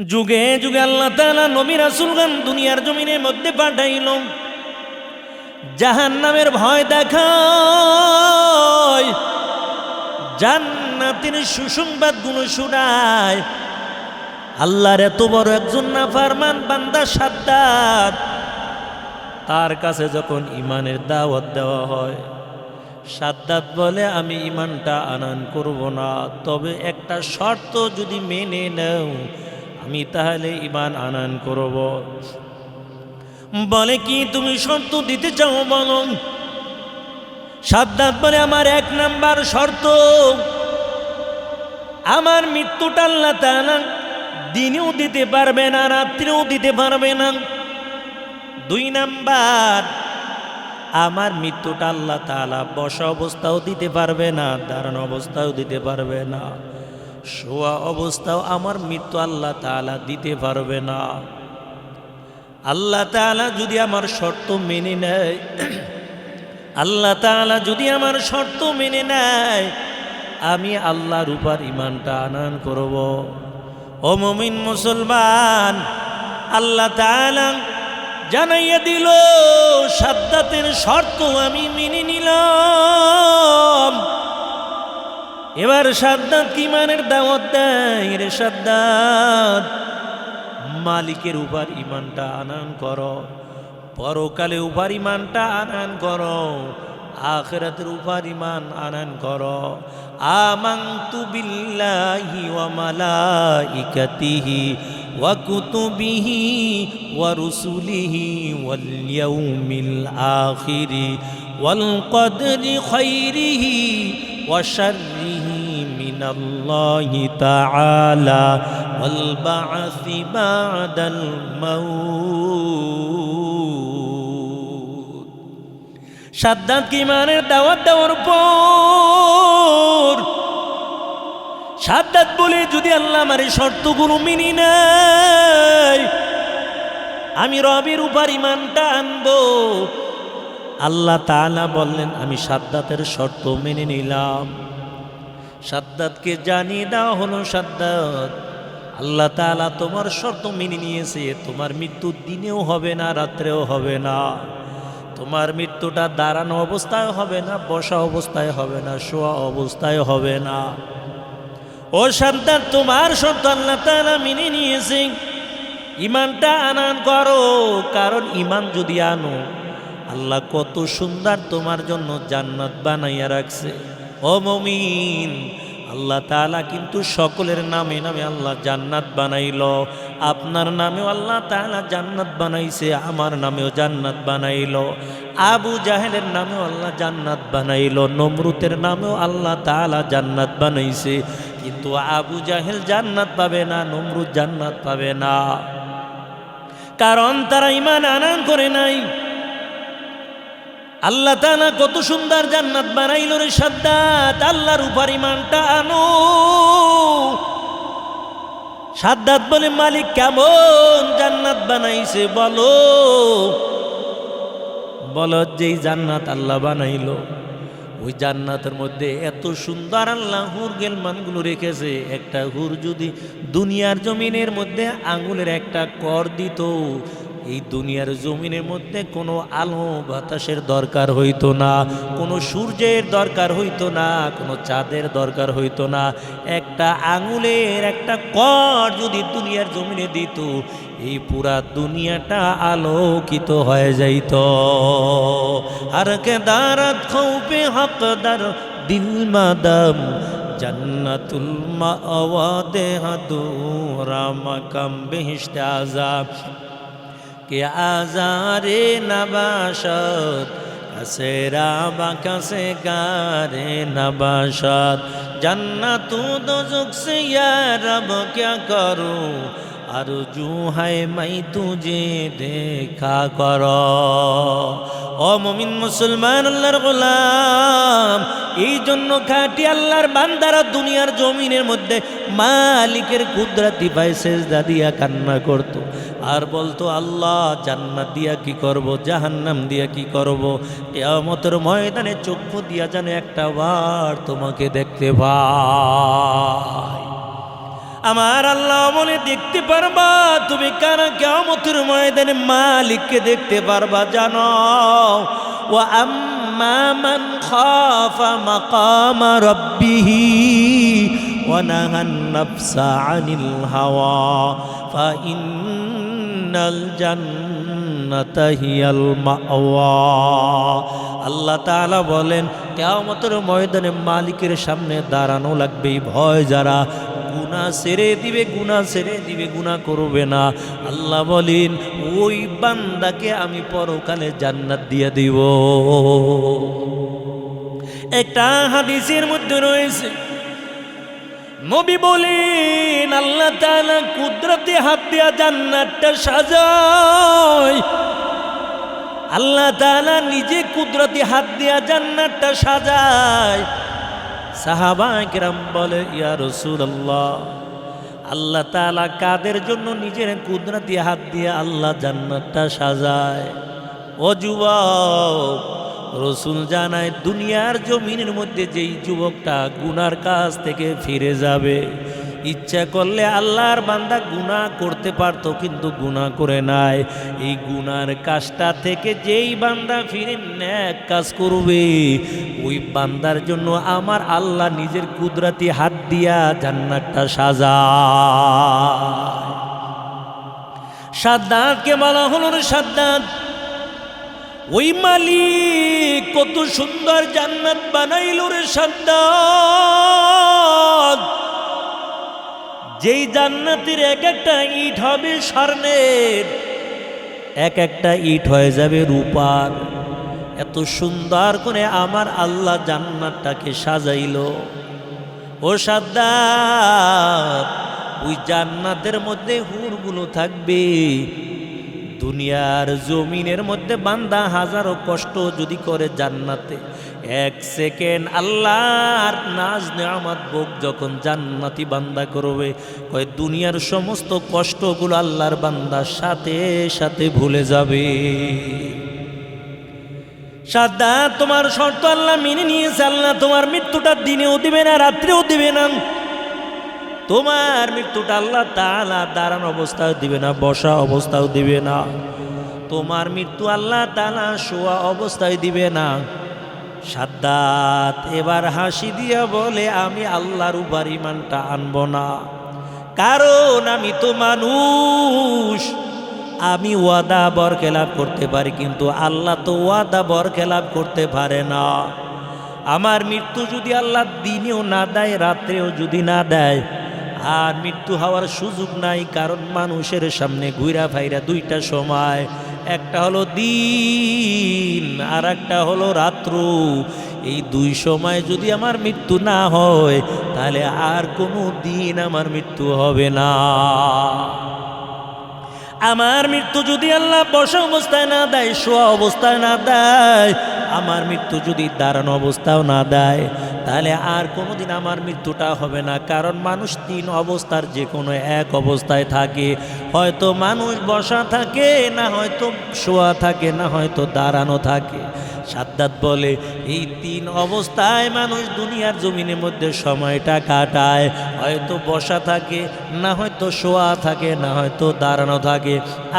যুগে যুগে আল্লাহ তাআলা নবী রাসূলগণ দুনিয়ার জমিনের মধ্যে পাঠাইল জাহান্নামের ভয় দেখায়, জান্নাতের সুসংবাদগুলো শোনায়। আল্লাহর এত বড় একজন নাফরমান বান্দা সাদ্দাত, তার কাছে যখন ইমানের দাওয়াত দেওয়া হয়, সাদ্দাত বলে আমি ইমানটা আনয়ন করব না, তবে একটা শর্ত যদি মেনে নাও আমি তাহলে ইমান আনয়ন করব। বলে কি তুমি শর্ত দিতে চাও বলো। সাদ্দাত বলে আমার এক নাম্বার শর্ত, আমার মৃত্যুটা আল্লাহ তাআলা দিনেও দিতে পারবে না, রাত্রেও দিতে পারবে না। দুই নাম্বার, আমার মৃত্যুটা আল্লাহ তাআলা বসা অবস্থাও দিতে পারবে না, দাঁড়ানো অবস্থাও দিতে পারবে না, শোয়া অবস্থাও আমার মৃত্যু আল্লাহ তাআলা দিতে পারবে না। আল্লাহ তাআলা যদি আমার শর্ত মেনে নেয়, আল্লাহ তাআলা যদি আমার শর্ত মেনে নেয়, আমি আল্লাহর উপর ইমানটা আনয়ন করব। ও মুমিন মুসলমান, আল্লাহ তাআলা জানাইয়া দিল সাদ্দাতের শর্ত আমি মেনে নিলাম। এবার সাদ্দাত ইমানের দাওয়াত দেয়, রে সাদ্দাত মালিকের উপর ইমানটা আনয়ন করো, পরকালে উপর ইমানটা আনয়ন করো, আখিরাতের উপর ইমান আনয়ন করো। আমানতু বিল্লাহি ওয়া মালাইকাতিহি ওয়া কুতুবিহি ওয়া রুসুলিহি ওয়াল ইয়াউমিল আখিরি ওয়াল কদরি খাইরিহি ওয়া শাররিহি মিনাল্লাহি তাআলা ওয়াল বা'সি বা'দাল মাউত। সাদ্দাত ইমানের দাওয়াত দেওয়ার পর সাদ্দাত বলে যদি আল্লাহ আমার শর্তগুলো মেনে নেয়, আমি রবের উপর ইমানটা আনবো। আল্লাহ তাআলা বললেন আমি সাদ্দাতের শর্ত মেনে নিলাম। সাদ্দাতকে জানিয়ে দেওয়া হলো, সাদ্দাত আল্লাহ তাআলা তোমার শর্ত মেনে নিয়েছে, তোমার মৃত্যু দিনেও হবে না, রাত্রেও হবে না। তোমার মৃত্যুটা দাঁড়ানো অবস্থায় হবে না, বসা অবস্থায় হবে না, শোয়া অবস্থায় হবে না। ও সাদ্দাত তোমার শর্ত আল্লাহ তাআলা মেনে নিয়েছে, ইমানটা আনয়ন করো। কারণ ইমান যদি আনো, আল্লাহ কত সুন্দর তোমার জন্য জান্নাত বানাইয়া রাখছে। ও মুমিন, আল্লাহ তাআলা কিন্তু সকলের নামে নামে আল্লাহ জান্নাত বানাইল। আপনার নামেও আল্লাহ তাআলা জান্নাত বানাইছে, আমার নামেও জান্নাত বানাইল, আবু জাহেলের নামেও আল্লাহ জান্নাত বানাইল, নমরুতের নামেও আল্লাহ তাআলা জান্নাত বানাইছে। কিন্তু আবু জাহেল জান্নাত পাবে না, নমরুদ জান্নাত পাবে না, কারণ তারা ঈমান আনয়ন করে নাই। আল্লাহ তাআলা কত সুন্দর জান্নাত বানাইল রে সাদ্দাত, আল্লাহর উপর ঈমানটা আনো। সাদ্দাত বলে মালিক কেমন জান্নাত বানাইছে বলো। বলো যেই জান্নাত আল্লাহ বানাইলো, ওই জান্নাতের মধ্যে এত সুন্দর আল্লাহ হুর গেলমানগুলো রেখেছে। একটা হুর যদি দুনিয়ার জমিনের মধ্যে আঙ্গুলের একটা কর দিত, এই দুনিয়ার জমিনের মধ্যে কোনো আলো বাতাসের দরকার হইতো না, কোনো সূর্যের দরকার হইতো না, কোনো চাঁদের দরকার হইতো না। একটা আঙ্গুলের একটা কর যদি দুনিয়ার জমিনে দিত, এই পুরা দুনিয়াটা আলোকিত হয়ে যাইত। আর কে দারাত খৌফে হকদার দিল মাদাম জান্নাতুল মাওয়াদে হাদুরা মাকাম বেহেশতে আযাব কে আজারে নবাশত কাসেরা বাকাসে গারে নবাশত জান্নাতু দোজখ সে ইয়া রব क्या करूं আরজু হায় মাই তুঝে দেখা করো। ও মুমিন মুসলমান, আল্লাহর গোলাম, এই জন্য খাঁটি আল্লাহর বান্দারা দুনিয়ার জমিনের মধ্যে মালিকের কুদরতি পায়ে সেজদা দিয়া কান্না করত, আর বলতো আল্লাহ জান্নাত দিয়া কি করব, জাহান্নাম দিয়া কি করব। কিয়ামতের ময়দানে চক্ষু দিয়া যেন একটা বার তোমাকে দেখতে পাই। আমার আল্লাহ বলে দেখতে পারবা তুমি কারা কিয়ামতের ময়দানে মালিককে দেখতে পারবা জানো ওয়া আম্মা মান খাফা মাকামা রাব্বিহি ওয়া নাহান নাফসা আনিল হাওয়া ফা ইন্নাল জান্নাতা হিয়াল মাওয়া। আল্লাহ তাআলা বলেন কিয়ামতের ময়দানে মালিকের সামনে দাঁড়ানো লাগবে ভয় যারা গুনাহ ছেড়ে দিবে গুনাহ করবে না, আল্লাহ বলেন ওই বান্দাকে আমি পরকালে জান্নাত দিয়ে দিব। একটা হাদিসের মধ্যে রয়েছে নবী বলেন আল্লাহ তাআলা কুদরতি হাত দিয়া জান্নাতটা সাজায়। আল্লাহ তাআলা নিজে কুদরতি হাত দিয়া জান্নাতটা সাজায়। সাহাবায়ে কেরাম বলে ইয়া রাসূলুল্লাহ আল্লাহ তাআলা কাদের জন্য নিজের কুদরতি হাত দিয়ে আল্লাহ জান্নাতটা সাজায়? ও যুবক, রসুল জানায় দুনিয়ার জমিনের মধ্যে যেই যুবকটা গুনার কাজ থেকে ফিরে যাবে, ইচ্ছা করলে আল্লাহর বান্দা গুনাহ করতে পারতো কিন্তু গুনাহ করে নাই, এই গুনার কাজটা থেকে যেই বান্দা ফিরে নেক কাজ করবে ওই বান্দার জন্য আমার আল্লাহ নিজের কুদরতি হাত দিয়া জান্নাতটা সাজায়। সাদ্দাতকে বলা হলো সাদ্দাত ওই মালিক কত সুন্দর জান্নাত বানাইলো রে সাদ্দাত, যেই জান্নাতের এক একটা ইট হবে স্বর্ণের, এক একটা ইট হয়ে যাবে রূপার। এত সুন্দর করে আমার আল্লাহ জান্নাতটাকে সাজাইলো। ও সাদ্দাত ওই জান্নাতের মধ্যে হুরগুলো থাকবে। দুনিয়ার জমিনের মধ্যে বান্দা হাজারো কষ্ট যদি করে জান্নাতে এক সেকেন্ড আল্লাহর নাজ নেয়ামত ভোগ যখন জান্নাতি বান্দা করবে কয় দুনিয়ার সমস্ত কষ্টগুলো আল্লাহর বান্দার সাথে সাথে ভুলে যাবে। সাদ্দাত তোমার শর্ত আল্লাহ মেনে নিয়েছে। আল্লাহ তোমার মৃত্যুটা দিনেও দিবে না রাত্রেও দিবে না। তোমার মৃত্যুটা আল্লাহ তাআলা দাঁড়ানো অবস্থায় দিবে না, বসা অবস্থাও দিবে না। তোমার মৃত্যু আল্লাহ তাআলা শোয়া অবস্থায় দিবে না। সাদ্দাত এবার হাসি দিয়া বলে আমি আল্লাহর উপর ঈমানটা আনব না, কারণ আমি তো মানুষ, আমি ওয়াদা বরখেলাপ করতে পারি কিন্তু আল্লাহ তো ওয়াদা বরখেলাপ করতে পারে না। আমার মৃত্যু যদি আল্লাহ দিনেও না দেয় রাত্রেও যদি না দেয় আর মৃত্যু হওয়ার সুযোগ নাই, কারণ মানুষের সামনে ঘুরা ফাইরা দুইটা সময়, একটা হলো দিন আর একটা হলো রাত্র। এই দুই সময় যদি আমার মৃত্যু না হয় তাহলে আর কোনো দিন আমার মৃত্যু হবে না। আমার মৃত্যু যদি আল্লাহ বসা অবস্থায় না দেয়, শোয়া অবস্থায় না দেয়, আমার মৃত্যু যদি দাঁড়ানো অবস্থাও না দেয় তাহলে আর কোনোদিন আমার মৃত্যুটা হবে না। কারণ মানুষ তিন অবস্থার যে কোনো এক অবস্থায় থাকে, হয়তো মানুষ বসা থাকে, না হয়তো শোয়া থাকে, না হয়তো দাঁড়ানো থাকে। সাদ্দাত বলে এই তিন অবস্থায় মানুষ দুনিয়ার জমিনের মধ্যে সময়টা কাটায়, হয়তো বসা থাকে, না হয়তো শোয়া থাকে, না হয়তো দাঁড়ানো থাকে।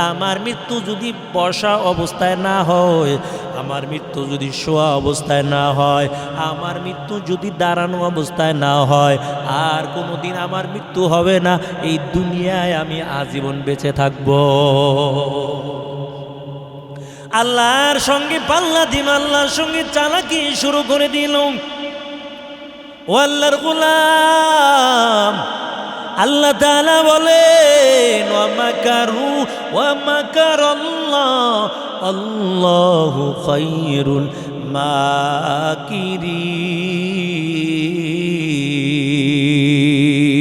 আমার মৃত্যু যদি বসা অবস্থায় না হয়, আমার মৃত্যু যদি শোয়া অবস্থায় না হয়, আমার মৃত্যু যদি দাঁড়ানো অবস্থায় না হয়, আর কোনো দিন আমার মৃত্যু হবে না। এই দুনিয়ায় আমি আজীবন বেঁচে থাকব। আল্লাহর সঙ্গে পাল্লা দিল, আল্লাহর সঙ্গে চালাকি শুরু করে দিল। ও আল্লাহর গোলাম, আল্লাহ তাআলা বলেন ওয়া মাকারু ওয়া মাকারাল্লাহ আল্লাহু খায়রুল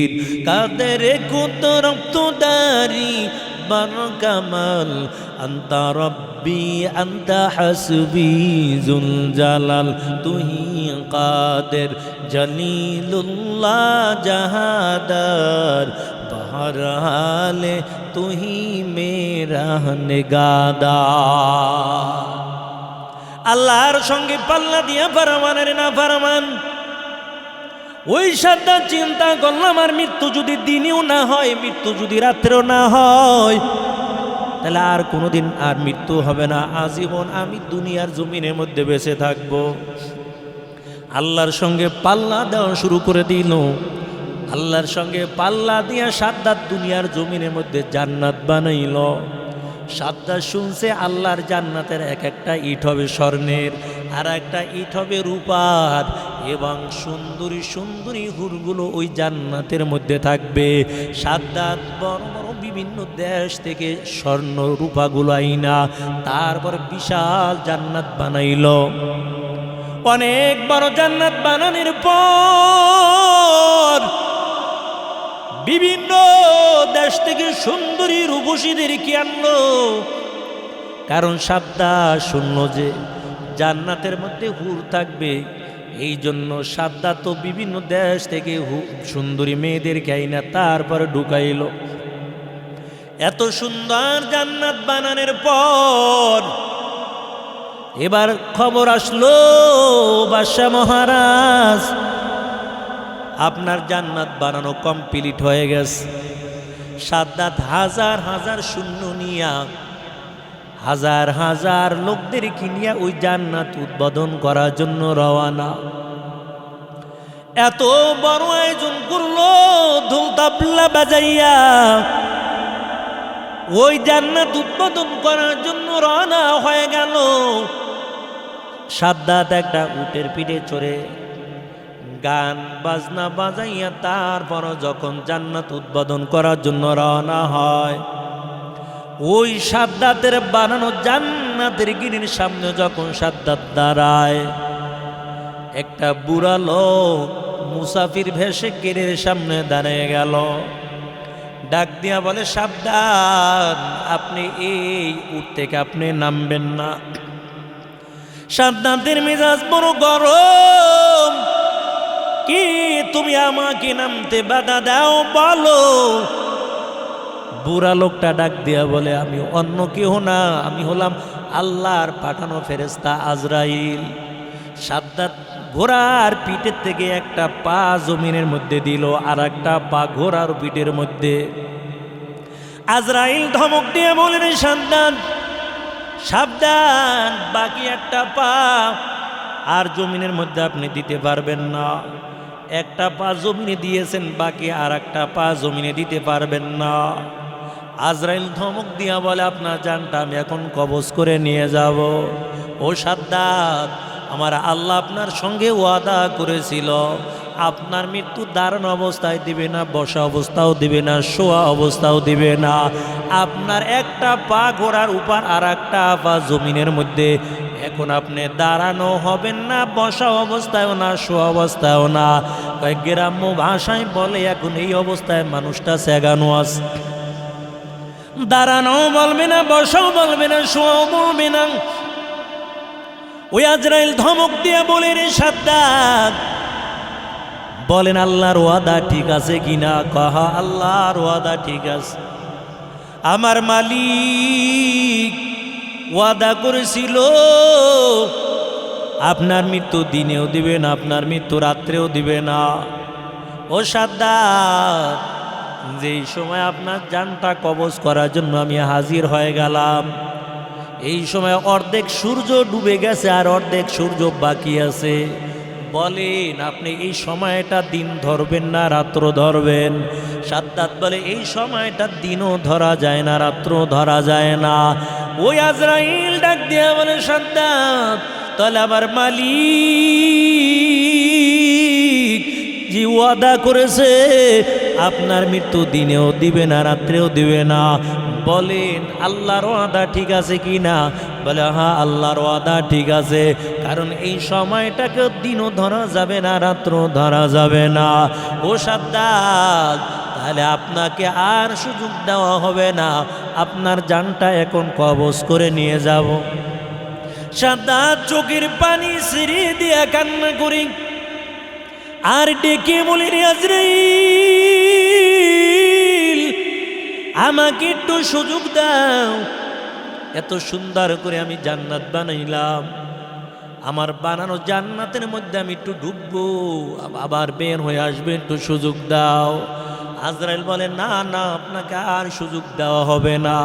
মাকিরিন। কাদের কুদরত দারি বার কামাল আন্তা রব্বি আন্তা হাসবি জুল জালাল, তুহি কাদের জলিলুল্লাহ জাহাদার, বহরহালে তুহি মেরা নিগাহদার। আল্লাহর সঙ্গে পাল্লা দিয়া ফারমানের না ফারমান, ওই সাদ্দাত চিন্তা করলাম, আর মৃত্যু যদি দিনেও না হয়, মৃত্যু যদি রাত্রেও না হয়, তাহলে আর কোনোদিন আর মৃত্যু হবে না, আজীবন আমি দুনিয়ার জমিনের মধ্যে বেঁচে থাকব। আল্লাহর সঙ্গে পাল্লা দেওয়া শুরু করে দিল। আল্লাহর সঙ্গে পাল্লা দিয়া সাদ্দাত দুনিয়ার জমিনের মধ্যে জান্নাত বানাইল। সাদ্দাত শুনছে আল্লাহর জান্নাতের এক একটা ইট হবে স্বর্ণের, আর একটা ইট হবে রূপার, এবং সুন্দরী সুন্দরী হুরগুলো ওই জান্নাতের মধ্যে থাকবে। সাদ্দাত বড় বড় বিভিন্ন দেশ থেকে স্বর্ণ রূপাগুলো আইনা তারপর বিশাল জান্নাত বানাইল। অনেক বড় জান্নাত বানানোর পর বিভিন্ন দেশ থেকে সুন্দরী রূপসীদেরকে আনলো, কারণ সাদ্দাত শুনল যে জান্নাতের মধ্যে হুর থাকবে। এই জন্য সাদ্দাত তো বিভিন্ন দেশ থেকে সুন্দরী মেয়েদেরকে আইনা তারপরে ঢুকাইল। এত সুন্দর জান্নাত বানানোর পর এবার খবর আসলো, বাদশা মহারাজ, আপনার জান্নাত বানানো কমপ্লিট হয়ে গেছে। সাদ্দাত হাজার হাজার সৈন্য নিয়া, হাজার হাজার লোকদের কিনিয়া ওই জান্নাত উদ্বোধন করার জন্য রওয়ানা। এত বড় আয়োজন করলো, ঢোল তাবলা বাজাইয়া ওই জান্নাত উদ্বোধন করার জন্য রওনা হয়ে গেল। সাদ্দাত একটা উটের পিঠে চড়ে গান বাজনা বাজাইয়া তারপর যখন জান্নাত উদ্বোধন করার জন্য রওনা হয়, ওই সাদ্দাতের বানানো জান্নাতের গিরির সামনে যখন সাদ্দাত দাঁড়ায়, একটা বুড়া লোক মুসাফির ভেসে গিরির সামনে দাঁড়িয়ে গেল। ডাক দিয়া বলে, সাবধান, আপনি এই উট থেকে আপনি নামবেন না। সাদ্দাতের মেজাজ বড় গরম, কি তুমি আমাকে নামতে বাধা দাও বলো। বুড়া লোকটা ডাক দিয়া বলে, আমি অন্য কেউ না, আমি হলাম আল্লাহর পাঠানো ফেরেশতা আজরাইল। সাদ্দাত ঘোড়ার পিঠের থেকে একটা পা জমিনের মধ্যে দিল, আর একটা পা ঘোড়ার পিঠের মধ্যে। আজরাইল ধমক দিয়ে বলেন, সাদ্দাত সাবধান, বাকি একটা পা আর জমিনের মধ্যে আপনি দিতে পারবেন না। একটা পা জমিনে দিয়েছেন, বাকি আর একটা পা জমিনে দিতে পারবেন না। আজরাইল ধমক দিয়া বলে, আপনার জানটা আমি এখন কবজ করে নিয়ে যাব। ও সাদ্দাত, আমার আল্লাহ আপনার সঙ্গে ওয়াদা করেছিল, আপনার মৃত্যু দাঁড়ানো অবস্থায় দিবে না, বসা অবস্থাও দিবে না, শোয়া অবস্থাও দিবে না। আপনার একটা পা ঘোড়ার উপর আর একটা পা জমিনের মধ্যে। এখন আপনি দাঁড়ানো হবেন না, বসা অবস্থায়ও না, শোয়া অবস্থায়ও না। গ্রাম্য ভাষায় বলে, এখন এই অবস্থায় মানুষটা সেগানো আছে। দাঁড়ানো বলবে না, বসাও বলবে না, শোয়াও বলবে না। ওই আজরাইল ধমক দিয়ে বলে, রে সাদ্দাত, বলেন আল্লাহর ওয়াদা ঠিক আছে কিনা? কহা, আল্লাহর ওয়াদা ঠিক আছে। আমার মালিক ওয়াদা করেছিল আপনার মৃত্যু দিনেও দিবে না, আপনার মৃত্যু রাত্রেও দিবে না। ও সাদ্দাত, যেই সময় আপনার জানটা কবজ করার জন্য আমি হাজির হয়ে গেলাম, এই সময় অর্ধেক সূর্য ডুবে গেছে আর অর্ধেক সূর্য বাকি আছে। বলেন আপনি এই সময়টা দিন ধরবেন না রাত্র ধরবেন? সাদ্দাত বলে, এই সময়টা দিনও ধরা যায় না, রাত্র ধরা যায় না। ওই আজরাইল ডাক দিয়া বলে, সাদ্দাত, তাহলে আমার মালিক যে ওয়াদা করেছে আপনার মৃত্যু দিনেও দিবে না, রাত্রেও দিবে না, বলেন আল্লাহর ওয়াদা ঠিক আছে কি না? বলে, হ্যাঁ আল্লাহর ওয়াদা ঠিক আছে, কারণ এই সময়টাকে দিনও ধরা যাবে না, রাত্র ধরা যাবে না। ও সাদ্দাত, তাহলে আপনাকে আর সুযোগ দেওয়া হবে না, আপনার জানটা এখন কবজ করে নিয়ে যাব। সাদ্দাত চোখের পানি ছেড়ে দিয়া কান্না করি আর ডেকে বলি, রে আজরাইল, আমাকে একটু সুযোগ দাও। এত সুন্দর করে আমি জান্নাত বানাইলাম, আমার বানানো জান্নাতের মধ্যে আমি একটু ঢুকবো, আবার বের হয়ে আসবে, একটু সুযোগ দাও। আজরাইল বলে, না না, আপনাকে আর সুযোগ দেওয়া হবে না।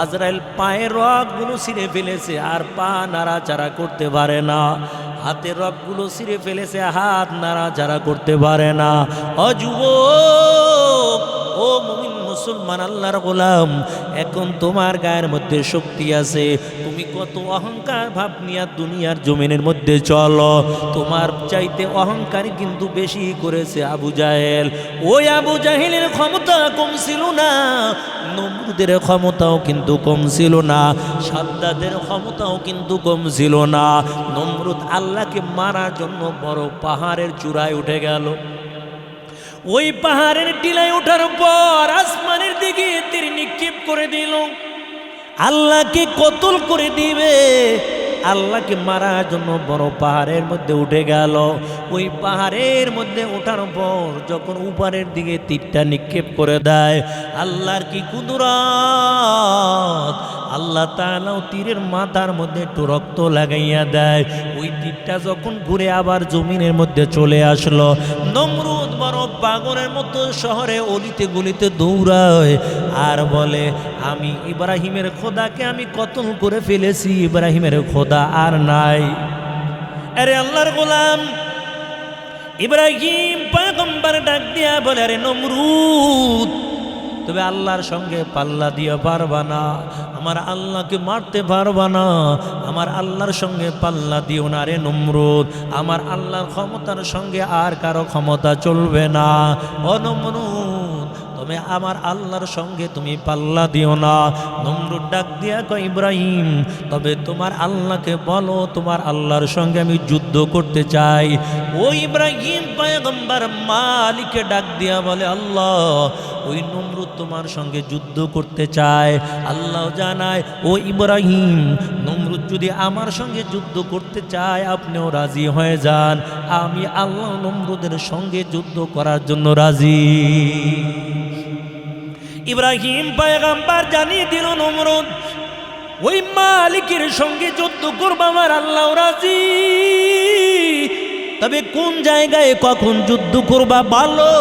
আজরাইল পায়ের রগগুলো ছিঁড়ে ফেলেছে, আর পা নাড়াচাড়া করতে পারে না। হাতের রগগুলো ছিঁড়ে ফেলেছে, হাত নাড়াচাড়া করতে পারে না। ও যুবক, ও মুমিন মুসলমান, আল্লাহর গোলাম, এখন তোমার গায়ের মধ্যে শক্তি আছে, তুমি কত অহংকার ভাব নিয়ে দুনিয়ার জমিনের মধ্যে চলো। তোমার চাইতে অহংকারী কিন্তু বেশি করেছে আবু জাহেল। ওই আবু জাহেলের ক্ষমতা কম ছিল না, নমরুদের ক্ষমতাও কিন্তু কম ছিল না, সাদ্দাদের ক্ষমতাও কিন্তু কম ছিল না। নমরুদ আল্লাহকে মারার জন্য বড় পাহাড়ের চূড়ায় উঠে গেল। ওই পাহাড়ের টিলায় ওঠার পর আসমানের দিকে তীর নিক্ষেপ করে দিল, আল্লাহকে কতল করে দিবে। আল্লাহকে মারার জন্য বড় পাহাড়ের মধ্যে উঠে গেল। ওই পাহাড়ের মধ্যে ওঠার পর যখন উপরের দিকে তীরটা নিক্ষেপ করে দেয়, আল্লাহর কি কুদরত! আল্লাহ তাআলাও তীরের মাথার মধ্যে একটু রক্ত লাগাইয়া দেয়। ওই তীরটা যখন ঘুরে আবার জমিনের মধ্যে চলে আসলো, নমরুদ বড় পাগলের মতো শহরে অলিতে গলিতে দৌড়ায় আর বলে, আমি ইব্রাহিমের খোদাকে আমি কতল করে ফেলেছি, ইব্রাহিমের খোদা আর নাই। আরে আল্লাহর গোলাম ইব্রাহিম পয়গম্বর ডাক দিয়া বলে, আরে নমরুদ, তবে আল্লাহর সঙ্গে পাল্লা দিয়ে পারবা না, আমার আল্লাহকে মারতে পারবা না, আমার আল্লাহর সঙ্গে পাল্লা দিও না রে নমরুদ, আমার আল্লাহর ক্ষমতার সঙ্গে আর কারো ক্ষমতা চলবে না। ও নমরুদ, তুমি আমার আল্লাহর সঙ্গে তুমি পাল্লা দিও না। নমরুদ ডাক দিয়া কয়, ইব্রাহিম, তবে তোমার আল্লাহকে বলো, তোমার আল্লাহর সঙ্গে আমি যুদ্ধ করতে চাই। ও ইব্রাহিম পয়গম্বর মালিককে ডাক দিয়া বলে, আল্লাহ, ওই নমরুদ তোমার সঙ্গে যুদ্ধ করতে চায়। আল্লাহ জানায়, ও ইব্রাহিম, নমরুদ যদি আমার সঙ্গে যুদ্ধ করতে চায় আপনিও রাজি হয়ে যান, আমি আল্লাহ নমরুদের সঙ্গে যুদ্ধ করার জন্য রাজি। ইব্রাহিম পয়গম্বর জানিয়ে দিল, নমরুদ ওই মালিকের সঙ্গে যুদ্ধ করবে, আমার আল্লাহ রাজি, তবে কোন জায়গায় কখন যুদ্ধ করবা বলো।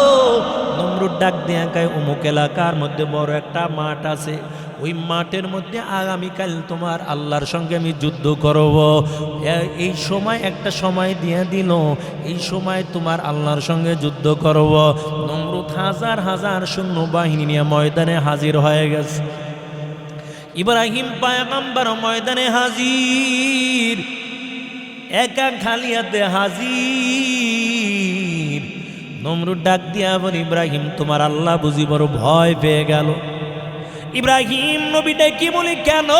নমরুদ ডাক দিয়া কয়, অমুক এলাকার মধ্যে বড় একটা মাঠ আছে, ওই মাঠের মধ্যে আগামীকাল তোমার আল্লাহর সঙ্গে আমি যুদ্ধ করব। এই সময় একটা সময় দিয়ে দিল, এই সময় তোমার আল্লাহর সঙ্গে যুদ্ধ করব। নমরুদ হাজার হাজার সৈন্যবাহিনী নিয়ে ময়দানে হাজির হয়ে গেছে। ইব্রাহিম পয়গম্বর ময়দানে হাজির, একা খালি হাতে হাজির। নমরুদ ডাক দিয়া বলে, ইব্রাহিম, তোমার আল্লাহ বুঝি বড় ভয় পেয়ে গেল। ইব্রাহিম নবী ডাকি বলে, কেন?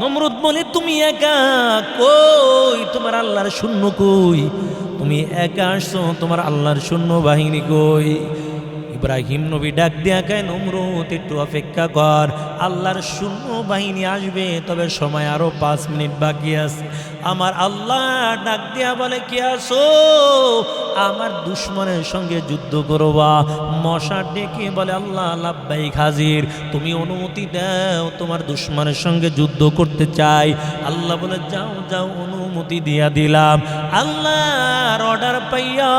নমরুদ বলে, তুমি একা, কই তোমার আল্লাহর সৈন্য কই? তুমি একা আসছো, তোমার আল্লাহর সৈন্য বাহিনী কই? ইব্রাহিম নবী ডাক দিয়া কয়, নমরুদ একটু অপেক্ষা কর, আল্লাহর সৈন্য বাহিনী আসবে, তবে সময় আরো 5 মিনিট বাকি আছে। আমার আল্লাহ ডাক দিয়া বলে, কে আসো? আমার দুশ্মনের সঙ্গে যুদ্ধ করবা। মশা ডেকে বলে, আল্লাহ লাব্বাইক হাজির, তুমি অনুমতি দাও, তোমার দুশ্মনের সঙ্গে যুদ্ধ করতে চাই। আল্লাহ বলে, যাও যাও, অনুমতি দিয়া দিলাম। আল্লাহর অর্ডার পাইয়া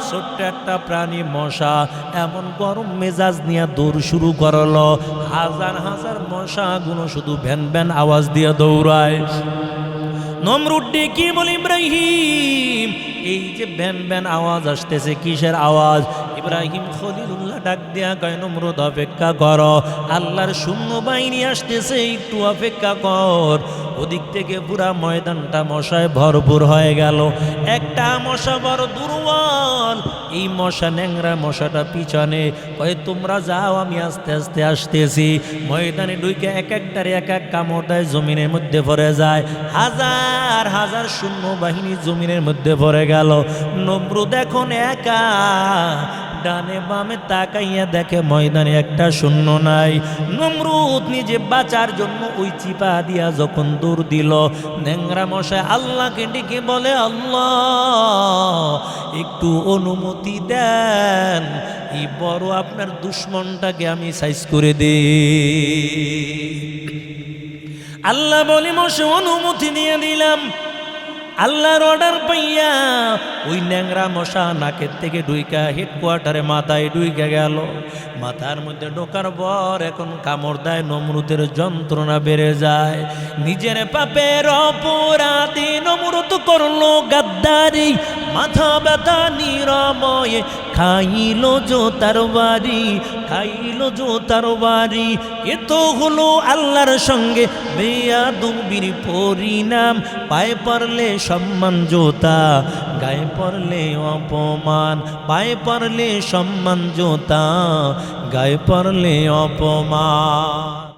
ছোট্ট একটা প্রাণী মশা এমন গরম মেজাজ নিয়ে দৌড় শুরু করলো, হাজার হাজার মশাগুলো শুধু ভ্যান ভ্যান আওয়াজ দিয়ে দৌড়ায়। নমরুদ ডেকে বলে, ইব্রাহিম, এই যে ভ্যান ভ্যান আওয়াজ আসতেছে, কিসের আওয়াজ? ইব্রাহিম খলিলুল্লাহ ডাক দেয়া কয়, নমরুদ অপেক্ষা কর, আল্লাহর সৈন্য বাহিনী আসতেছে, একটু অপেক্ষা কর। ওদিক থেকে পুরা ময়দানটা মশায় ভরপুর হয়ে গেল। একটা মশা বড় দুর্বল, এই মশা ন্যাংরা মশাটা পিছনে কয়ে, তোমরা যাও, আমি আস্তে আস্তে আসতেছি। ময়দানে ঢুকে এক একটারে এক এক কামড় দেয়, জমিনের মধ্যে পড়ে যায়। হাজার হাজার সৈন্য বাহিনী জমিনের মধ্যে পড়ে গেল। নমরুদ এখন একা, ডানে বামে তাকাইয়া দেখে ময়দানে একটা সৈন্য নাই। নমরুদ নিজে বাঁচার জন্য ওই চিপা দিয়া যখন দৌড় দিল, ন্যাংরা মশাই আল্লাহকে ডেকে বলে, আল্লাহ একটু অনুমতি দেন, এই বড় আপনার দুশ্মনটাকে আমি সাইজ করে দিই। আল্লাহ বলি মোশে অনুমতি দিয়ে দিলাম। আল্লাহর অর্ডার পাইয়া ওই ন্যাংরা মশা নাকের থেকে ডুইকা হেডকোয়ার্টারে মাথায় ডুইকা গেল। মাথার মধ্যে ঢোকার পর এখন কামড় দেয়, নমরুদের যন্ত্রণা বেড়ে যায়। নিজের পাপের অপরাধী নমরুদ করলো গাদ্দারি, মাথা ব্যথা নিরাময়ে খাইল জোতার বাড়ি, খাইল জোতার বাড়ি। এ তো হলো আল্লাহর সঙ্গে বেয়াদবির পরিণাম। পায়ে পড়লে সম্মান জোতা, গায়ে পড়লে অপমান। পায়ে পড়লে সম্মান জোতা, গায়ে পড়লে অপমান।